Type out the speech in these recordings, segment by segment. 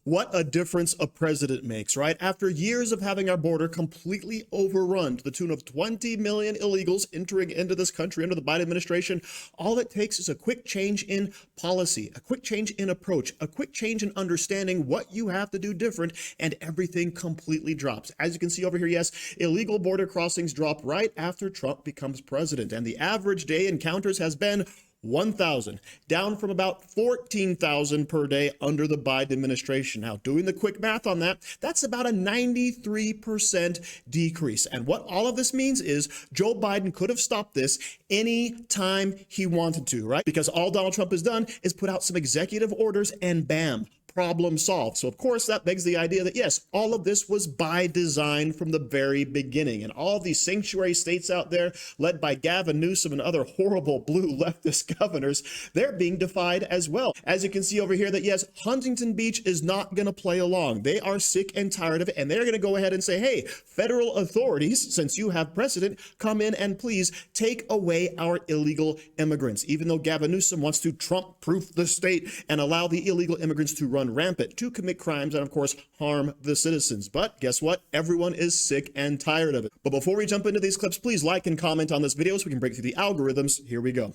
What a difference a president makes, right? After years of having our border completely overrun to the tune of 20 million illegals entering into this country under the Biden administration, all it takes is a quick change in policy, a quick change in approach, a quick change in understanding what you have to do different, and everything completely drops. As you can see over here, yes, illegal border crossings drop right after Trump becomes president, and the average day encounters has been 1,000, down from about 14,000 per day under the Biden administration. Now, doing the quick math on that, that's about a 93% decrease. And what all of this means is Joe Biden could have stopped this any time he wanted to, right? Because all Donald Trump has done is put out some executive orders and bam, problem solved. So of course that begs the idea that yes, all of this was by design from the very beginning, and all of these sanctuary states out there led by Gavin, Newsom, and other horrible blue leftist governors, they're being defied as well. As you can see over here that yes, Huntington Beach is not going to play along. They are sick and tired of it, and they're going to go ahead and say, hey, federal authorities, since you have precedent, come in and please take away our illegal immigrants. Even though Gavin Newsom wants to Trump-proof the state and allow the illegal immigrants to run rampant, to commit crimes, and of course harm the citizens. But guess what? Everyone is sick and tired of it. But before we jump into these clips, please like and comment on this video so we can break through the algorithms. Here we go.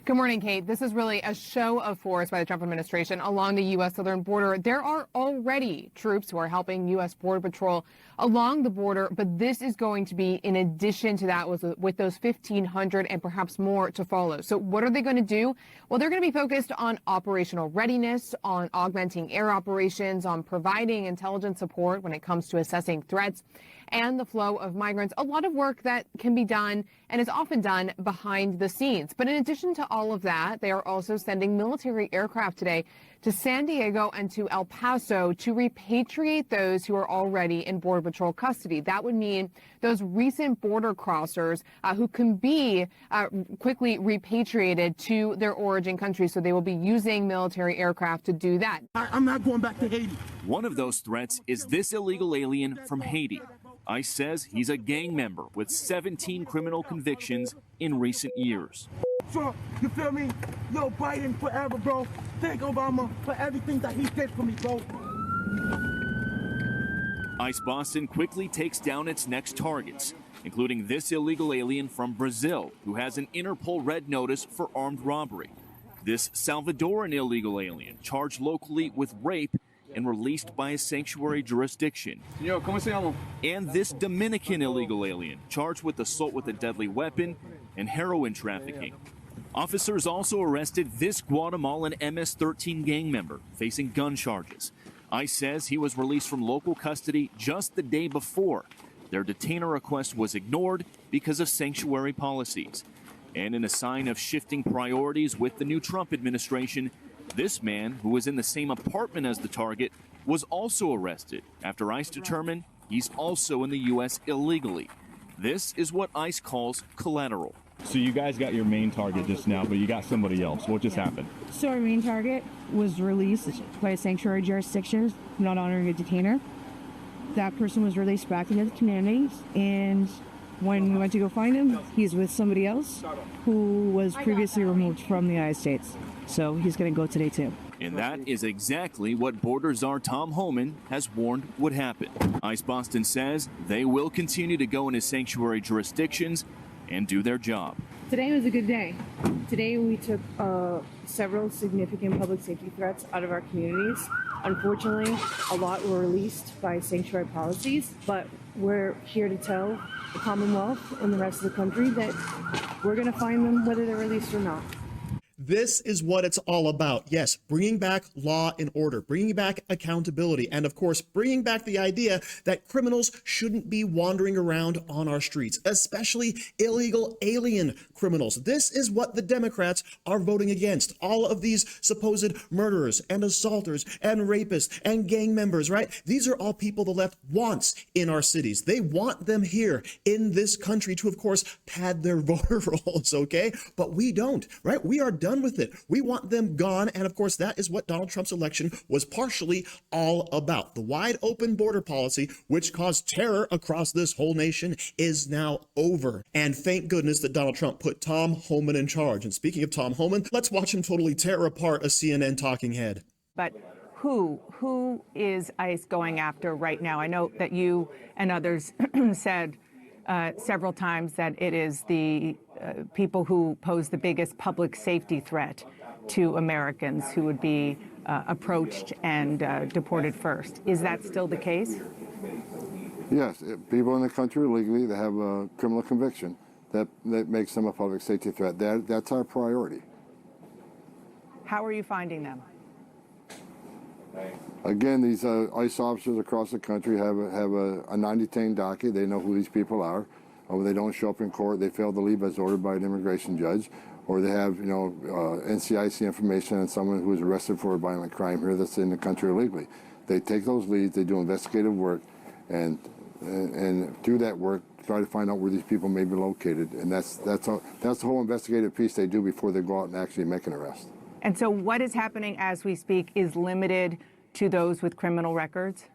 Good morning, Kate. This is really a show of force by the Trump administration along the U.S. southern border. There are already troops who are helping U.S. Border Patrol along the border, but this is going to be in addition to that with those 1,500 and perhaps more to follow. So what are they going to do? Well, they're going to be focused on operational readiness, on augmenting air operations, on providing intelligence support when it comes to assessing threats and the flow of migrants. A lot of work that can be done and is often done behind the scenes. But in addition to all of that, they are also sending military aircraft today to San Diego and to El Paso to repatriate those who are already in Border Patrol custody. That would mean those recent border crossers who can be quickly repatriated to their origin country. So they will be using military aircraft to do that. I'm not going back to Haiti. One of those threats is this illegal alien from Haiti. ICE says he's a gang member with 17 criminal convictions in recent years. Trump, you feel me? Yo, Biden forever, bro. Thank Obama for everything that he did for me, bro. ICE Boston quickly takes down its next targets, including this illegal alien from Brazil who has an Interpol red notice for armed robbery. This Salvadoran illegal alien charged locally with rape and released by a sanctuary jurisdiction. Señor, ¿cómo se llama? And this Dominican illegal alien charged with assault with a deadly weapon and heroin trafficking. Officers also arrested this Guatemalan MS-13 gang member facing gun charges. ICE says he was released from local custody just the day before. Their detainer request was ignored because of sanctuary policies. And in a sign of shifting priorities with the new Trump administration, this man, who was in the same apartment as the target, was also arrested after ICE determined he's also in the U.S. illegally. This is what ICE calls collateral. So you guys got your main target just now, but you got somebody else. What just happened? So our main target was released by a sanctuary jurisdiction, not honoring a detainer. That person was released back into the community, and when we went to go find him, he's with somebody else who was previously removed from the United States. So he's going to go today too. And that is exactly what Border Czar Tom Homan has warned would happen. ICE Boston says they will continue to go into sanctuary jurisdictions and do their job. Today was a good day. Today we took several significant public safety threats out of our communities. Unfortunately, a lot were released by sanctuary policies, but we're here to tell the Commonwealth and the rest of the country that we're going to find them whether they're released or not. This is what it's all about. Yes, bringing back law and order, bringing back accountability, and of course, bringing back the idea that criminals shouldn't be wandering around on our streets, especially illegal alien criminals. This is what the Democrats are voting against. All of these supposed murderers and assaulters and rapists and gang members, right? These are all people the left wants in our cities. They want them here in this country to, of course, pad their voter rolls, okay? But we don't, right? We are done with it. We want them gone. And of course, that is what Donald Trump's election was partially all about. The wide open border policy, which caused terror across this whole nation, is now over. And thank goodness that Donald Trump put Tom Homan in charge. And speaking of Tom Homan, let's watch him totally tear apart a CNN talking head. But who is ICE going after right now? I know that you and others said several times that it is the people who pose the biggest public safety threat to Americans who would be approached and deported first. Is that still the case? Yes, people in the country illegally that have a criminal conviction that makes them a public safety threat. That's our priority. How are you finding them? Again, these ICE officers across the country have a non-detained docket. They know who these people are. Or they don't show up in court, they fail to leave as ordered by an immigration judge, or they have, NCIC information on someone who was arrested for a violent crime here that's in the country illegally. They take those leads, they do investigative work, and through that work, try to find out where these people may be located. And that's the whole investigative piece they do before they go out and actually make an arrest. And so what is happening as we speak is limited to those with criminal records?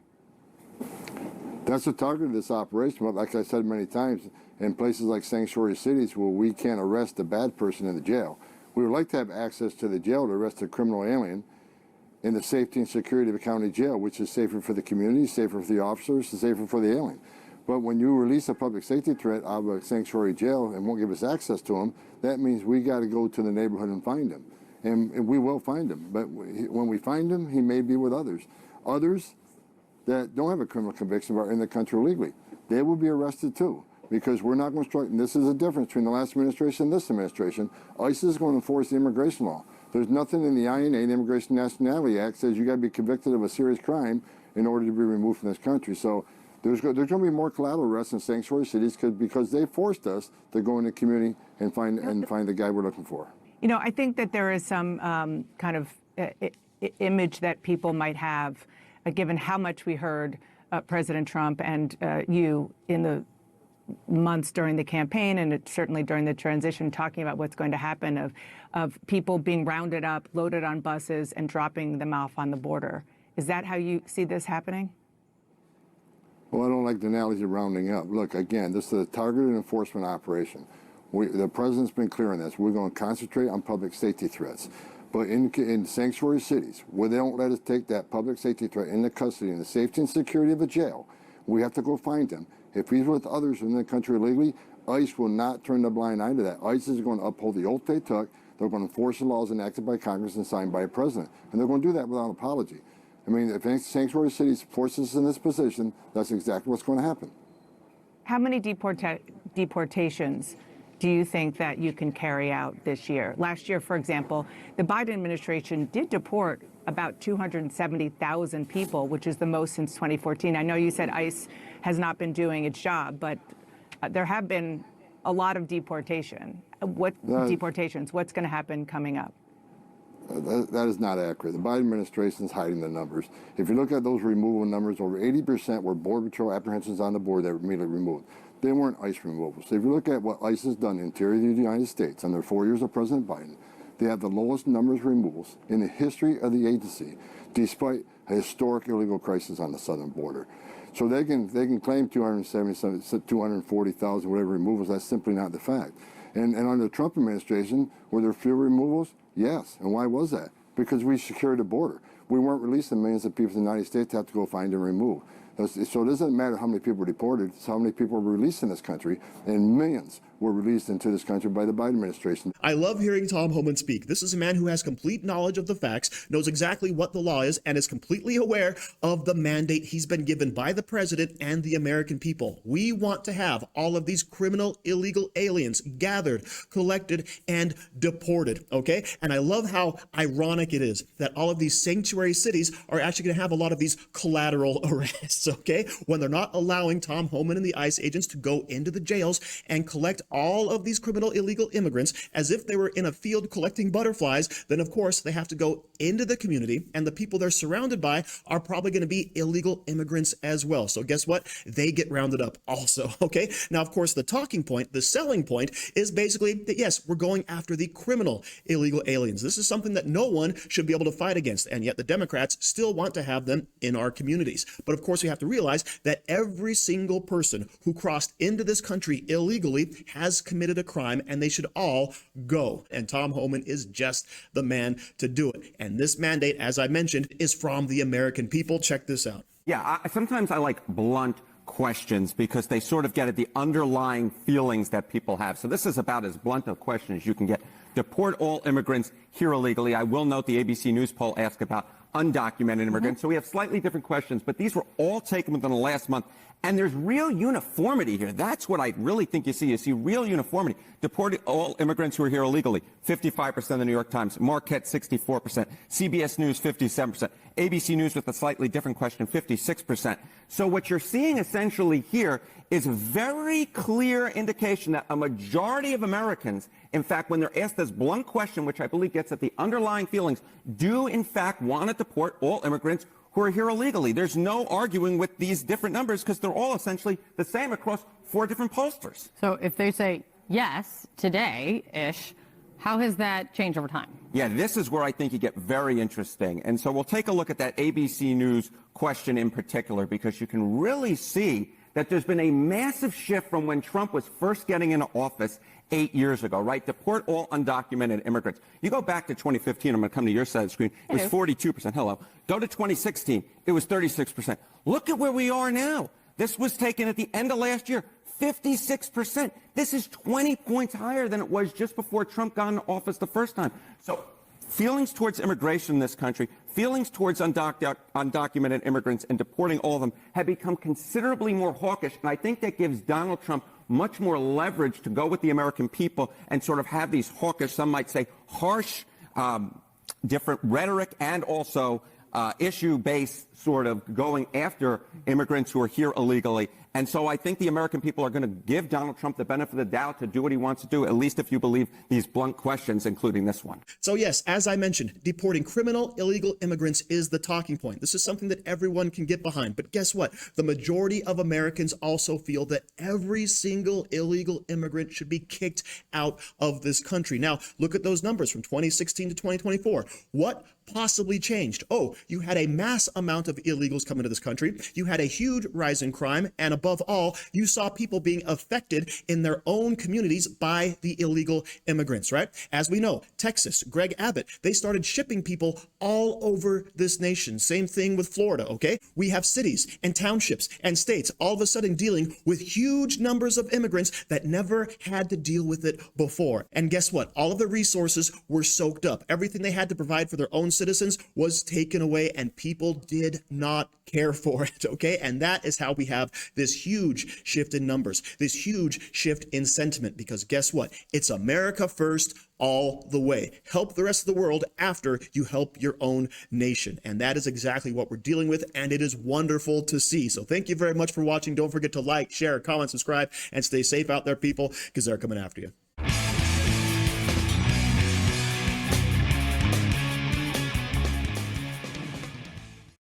That's the target of this operation. But like I said many times, in places like sanctuary cities where we can't arrest a bad person in the jail, we would like to have access to the jail to arrest a criminal alien in the safety and security of a county jail, which is safer for the community, safer for the officers, and safer for the alien. But when you release a public safety threat out of a sanctuary jail and won't give us access to him, that means we got to go to the neighborhood and find him. And we will find him. But when we find him, he may be with others. Others that don't have a criminal conviction but are in the country illegally, they will be arrested too. Because we're not going to strike, and this is the difference between the last administration and this administration. ICE is going to enforce the immigration law. There's nothing in the INA, the Immigration Nationality Act, says you got to be convicted of a serious crime in order to be removed from this country. So there's going to be more collateral arrests in sanctuary cities because they forced us to go in the community and find the guy we're looking for. You know, I think that there is some kind of image that people might have, given how much we heard President Trump and you in the months during the campaign and certainly during the transition talking about what's going to happen of people being rounded up, loaded on buses, and dropping them off on the border. Is that how you see this happening? Well, I don't like the analogy of rounding up. Look, again, this is a targeted enforcement operation. The president's been clear on this. We're going to concentrate on public safety threats. But in sanctuary cities, where they don't let us take that public safety threat into custody in the safety and security of a jail, we have to go find him. If he's with others in the country illegally, ICE will not turn the blind eye to that. ICE is going to uphold the oath they took. They're going to enforce the laws enacted by Congress and signed by a president. And they're going to do that without apology. I mean, if sanctuary cities force us in this position, that's exactly what's going to happen. How many deportations do you think that you can carry out this year? Last year, for example, the Biden administration did deport about 270,000 people, which is the most since 2014. I know you said ICE has not been doing its job, but there have been a lot of deportations? What's going to happen coming up? That is not accurate. The Biden administration is hiding the numbers. If you look at those removal numbers, over 80% were Border Patrol apprehensions on the border that were immediately removed. They weren't ICE removals. So if you look at what ICE has done in the interior of the United States under 4 years of President Biden, they have the lowest numbers of removals in the history of the agency, despite a historic illegal crisis on the southern border. So they can claim 240,000, whatever removals. That's simply not the fact. And under the Trump administration, were there fewer removals? Yes. And why was that? Because we secured the border. We weren't releasing millions of people in the United States to have to go find and remove. So it doesn't matter how many people were deported, it's how many people were released in this country, and millions were released into this country by the Biden administration. I love hearing Tom Homan speak. This is a man who has complete knowledge of the facts, knows exactly what the law is, and is completely aware of the mandate he's been given by the president and the American people. We want to have all of these criminal illegal aliens gathered, collected, and deported, okay? And I love how ironic it is that all of these sanctuary cities are actually going to have a lot of these collateral arrests, okay? When they're not allowing Tom Homan and the ICE agents to go into the jails and collect all of these criminal illegal immigrants as if they were in a field collecting butterflies, then of course they have to go into the community, and the people they're surrounded by are probably going to be illegal immigrants as well. So guess what? They get rounded up also, okay? Now, of course, the talking point, the selling point is basically that, yes, we're going after the criminal illegal aliens. This is something that no one should be able to fight against, and yet the Democrats still want to have them in our communities. But of course, we have to realize that every single person who crossed into this country illegally has committed a crime, and they should all go. And Tom Homan is just the man to do it. And this mandate, as I mentioned, is from the American people. Check this out. Yeah, sometimes I like blunt questions because they sort of get at the underlying feelings that people have. So this is about as blunt a question as you can get. Deport all immigrants here illegally. I will note the ABC News poll asked about undocumented immigrants. So we have slightly different questions, but these were all taken within the last month. And there's real uniformity here. That's what I really think you see. You see real uniformity. Deport all immigrants who are here illegally, 55% of the New York Times. Marquette, 64%. CBS News, 57%. ABC News with a slightly different question, 56%. So what you're seeing essentially here is a very clear indication that a majority of Americans, in fact, when they're asked this blunt question, which I believe gets at the underlying feelings, do in fact want to deport all immigrants who are here illegally. There's no arguing with these different numbers because they're all essentially the same across 4 different pollsters. So if they say yes today-ish, how has that changed over time? Yeah, this is where I think you get very interesting. And so we'll take a look at that ABC News question in particular because you can really see that there's been a massive shift from when Trump was first getting into office 8 years ago, right? Deport all undocumented immigrants. You go back to 2015, I'm going to come to your side of the screen, it was 42%. Hello. Go to 2016, it was 36%. Look at where we are now. This was taken at the end of last year, 56%. This is 20 points higher than it was just before Trump got into office the first time. So feelings towards immigration in this country, feelings towards undocumented immigrants and deporting all of them have become considerably more hawkish. And I think that gives Donald Trump much more leverage to go with the American people and sort of have these hawkish, some might say harsh, different rhetoric and also issue-based sort of going after immigrants who are here illegally. And so I think the American people are going to give Donald Trump the benefit of the doubt to do what he wants to do, at least if you believe these blunt questions, including this one. So yes, as I mentioned, deporting criminal illegal immigrants is the talking point. This is something that everyone can get behind. But guess what? The majority of Americans also feel that every single illegal immigrant should be kicked out of this country. Now, look at those numbers from 2016 to 2024. What possibly changed? Oh, you had a mass amount of illegals come into this country. You had a huge rise in crime. And above all, you saw people being affected in their own communities by the illegal immigrants, right? As we know, Texas, Greg Abbott, they started shipping people all over this nation. Same thing with Florida, okay? We have cities and townships and states all of a sudden dealing with huge numbers of immigrants that never had to deal with it before. And guess what? All of the resources were soaked up. Everything they had to provide for their own citizens was taken away, and people did not care for it, okay? And that is how we have this huge shift in numbers, this huge shift in sentiment, because guess what? It's America first all the way. Help the rest of the world after you help your own nation. And that is exactly what we're dealing with, and it is wonderful to see. So thank you very much for watching. Don't forget to like, share, comment, subscribe, and stay safe out there, people, because they're coming after you.